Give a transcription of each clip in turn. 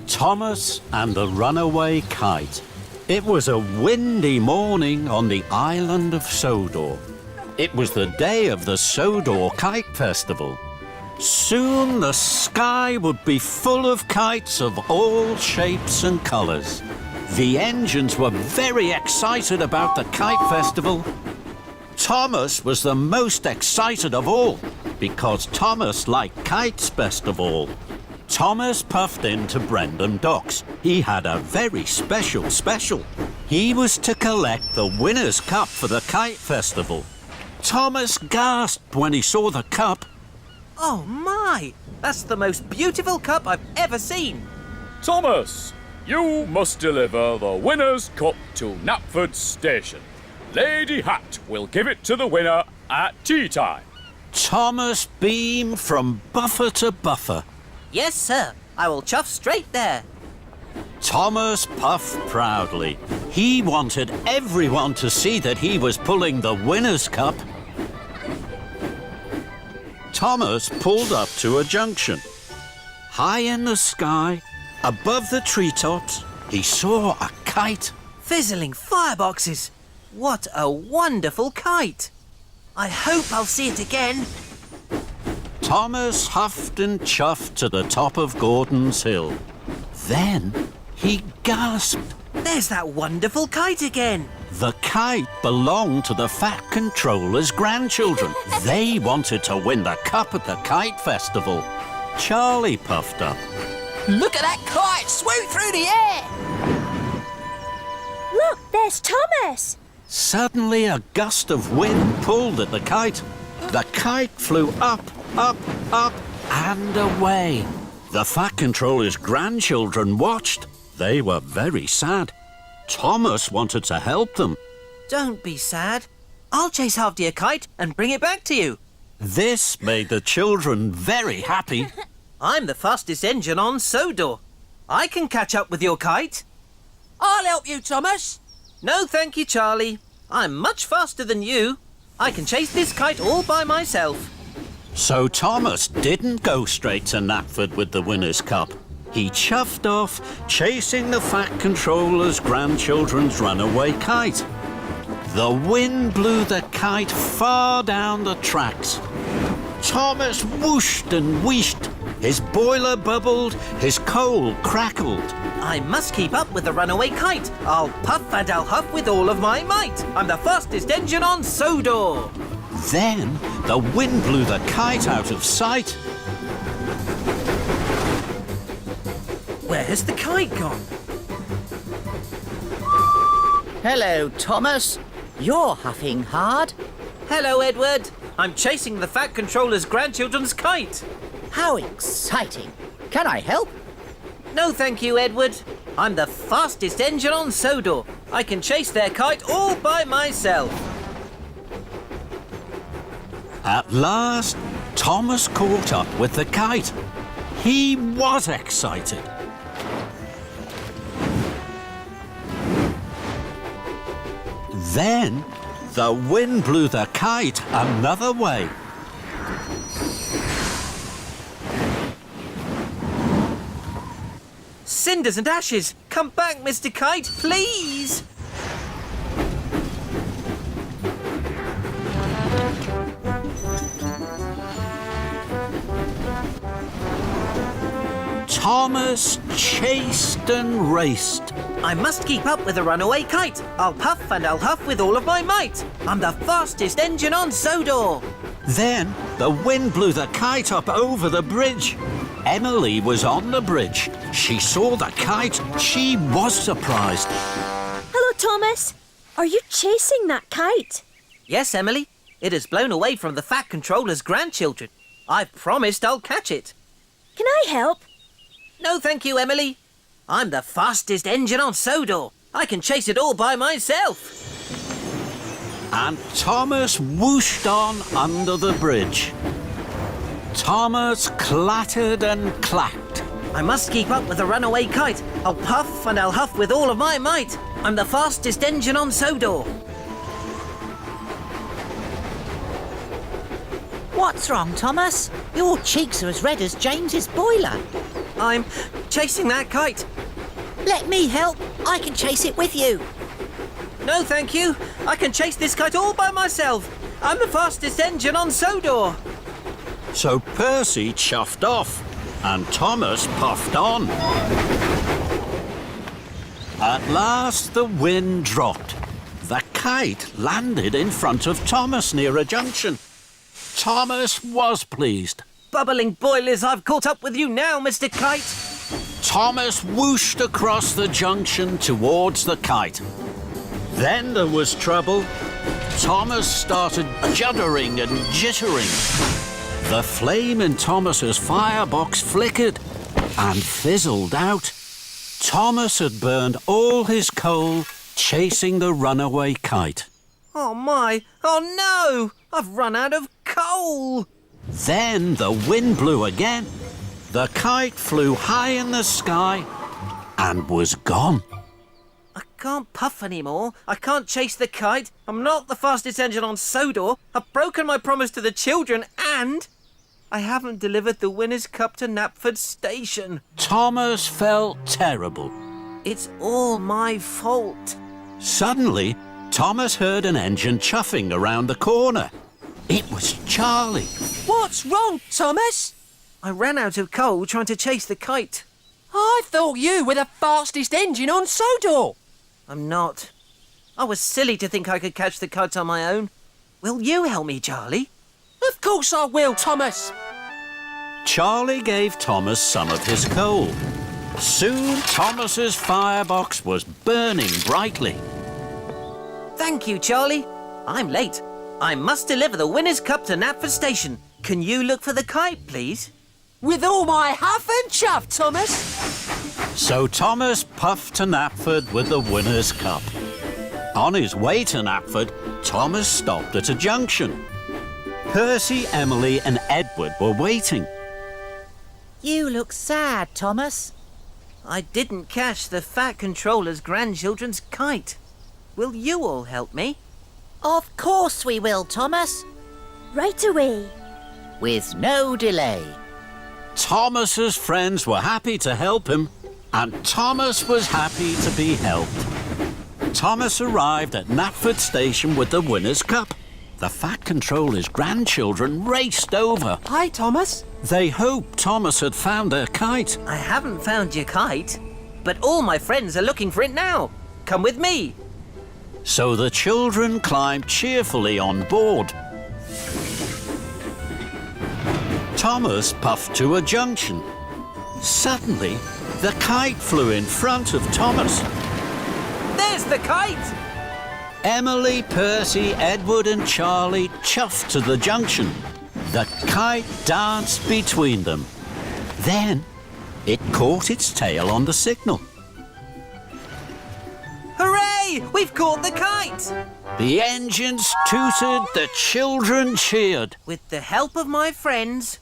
Thomas and the Runaway Kite. It was a windy morning on the island of Sodor. It was the day of the Sodor Kite Festival. Soon the sky would be full of kites of all shapes and colours. The engines were very excited about the Kite Festival. Thomas was the most excited of all, because Thomas liked kites best of all. Thomas puffed into Brendam Docks. He had a very special. He was to collect the winner's cup for the Kite Festival. Thomas gasped when he saw the cup. Oh my! That's the most beautiful cup I've ever seen! Thomas, you must deliver the winner's cup to Knapford Station. Lady Hat will give it to the winner at tea time. Thomas beamed from buffer to buffer. Yes, sir. I will chuff straight there. Thomas puffed proudly. He wanted everyone to see that he was pulling the winner's cup. Thomas pulled up to a junction. High in the sky, above the treetops, he saw a kite. Fizzling fireboxes! What a wonderful kite! I hope I'll see it again. Thomas huffed and chuffed to the top of Gordon's Hill. Then he gasped. There's that wonderful kite again! The kite belonged to the Fat Controller's grandchildren. They wanted to win the cup at the Kite Festival. Charlie puffed up. Look at that kite swoop through the air! Look, there's Thomas! Suddenly a gust of wind pulled at the kite. The kite flew up, and away. The Fat Controller's grandchildren watched. They were very sad. Thomas wanted to help them. Don't be sad. I'll chase after your kite and bring it back to you. This made the children very happy. I'm the fastest engine on Sodor. I can catch up with your kite. I'll help you, Thomas. No, thank you, Charlie. I'm much faster than you. I can chase this kite all by myself. So Thomas didn't go straight to Knapford with the winner's cup. He chuffed off, chasing the Fat Controller's grandchildren's runaway kite. The wind blew the kite far down the tracks. Thomas whooshed and wheeshed. His boiler bubbled, his coal crackled. I must keep up with the runaway kite. I'll puff and I'll huff with all of my might. I'm the fastest engine on Sodor. Then the wind blew the kite out of sight. Where has the kite gone? Hello, Thomas. You're huffing hard. Hello, Edward. I'm chasing the Fat Controller's grandchildren's kite. How exciting. Can I help? No, thank you, Edward. I'm the fastest engine on Sodor. I can chase their kite all by myself. At last, Thomas caught up with the kite. He was excited. Then, the wind blew the kite another way. Cinders and ashes! Come back, Mr. Kite, please! Thomas chased and raced. I must keep up with the runaway kite. I'll puff and I'll huff with all of my might. I'm the fastest engine on Sodor. Then the wind blew the kite up over the bridge. Emily was on the bridge. She saw the kite. She was surprised. Hello, Thomas. Are you chasing that kite? Yes, Emily. It has blown away from the Fat Controller's grandchildren. I've promised I'll catch it. Can I help? No, thank you, Emily. I'm the fastest engine on Sodor. I can chase it all by myself. And Thomas whooshed on under the bridge. Thomas clattered and clacked. I must keep up with the runaway kite. I'll puff and I'll huff with all of my might. I'm the fastest engine on Sodor. What's wrong, Thomas? Your cheeks are as red as James's boiler. I'm chasing that kite. Let me help. I can chase it with you. No, thank you. I can chase this kite all by myself. I'm the fastest engine on Sodor. So Percy chuffed off, and Thomas puffed on. At last the wind dropped. The kite landed in front of Thomas near a junction. Thomas was pleased. Bubbling boilers, I've caught up with you now, Mr. Kite. Thomas whooshed across the junction towards the kite. Then there was trouble. Thomas started juddering and jittering. The flame in Thomas's firebox flickered and fizzled out. Thomas had burned all his coal chasing the runaway kite. Oh my, oh no! I've run out of coal! Then the wind blew again. The kite flew high in the sky and was gone. I can't puff anymore. I can't chase the kite. I'm not the fastest engine on Sodor. I've broken my promise to the children and I haven't delivered the winner's cup to Knapford Station. Thomas felt terrible. It's all my fault. Suddenly, Thomas heard an engine chuffing around the corner. It was Charlie. What's wrong, Thomas? I ran out of coal trying to chase the kite. I thought you were the fastest engine on Sodor. I'm not. I was silly to think I could catch the kite on my own. Will you help me, Charlie? Of course I will, Thomas. Charlie gave Thomas some of his coal. Soon, Thomas's firebox was burning brightly. Thank you, Charlie. I'm late. I must deliver the winner's cup to Knapford Station. Can you look for the kite, please? With all my huff and chuff, Thomas. So Thomas puffed to Knapford with the winner's cup. On his way to Knapford, Thomas stopped at a junction. Percy, Emily and Edward were waiting. You look sad, Thomas. I didn't catch the Fat Controller's grandchildren's kite. Will you all help me? Of course we will, Thomas. Right away. With no delay. Thomas's friends were happy to help him, and Thomas was happy to be helped. Thomas arrived at Knapford Station with the winner's cup. The Fat Controller's grandchildren raced over. Hi, Thomas. They hoped Thomas had found their kite. I haven't found your kite, but all my friends are looking for it now. Come with me. So the children climbed cheerfully on board. Thomas puffed to a junction. Suddenly, the kite flew in front of Thomas. There's the kite! Emily, Percy, Edward and Charlie chuffed to the junction. The kite danced between them. Then, it caught its tail on the signal. Hooray! We've caught the kite! The engines tooted, the children cheered. With the help of my friends,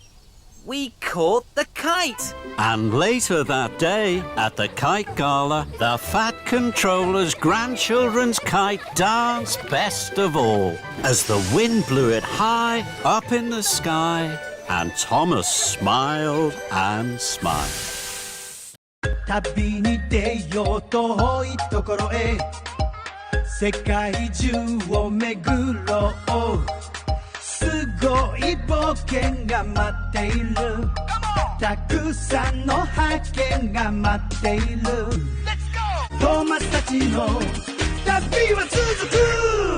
we caught the kite. And later that day, at the Kite Gala, the Fat Controller's grandchildren's kite danced best of all, as the wind blew it high up in the sky, and Thomas smiled and smiled. 旅に出よう遠いところへ世界中を巡ろうすごい冒険が待っているたくさんの発見が待っているトーマスたちの旅は続く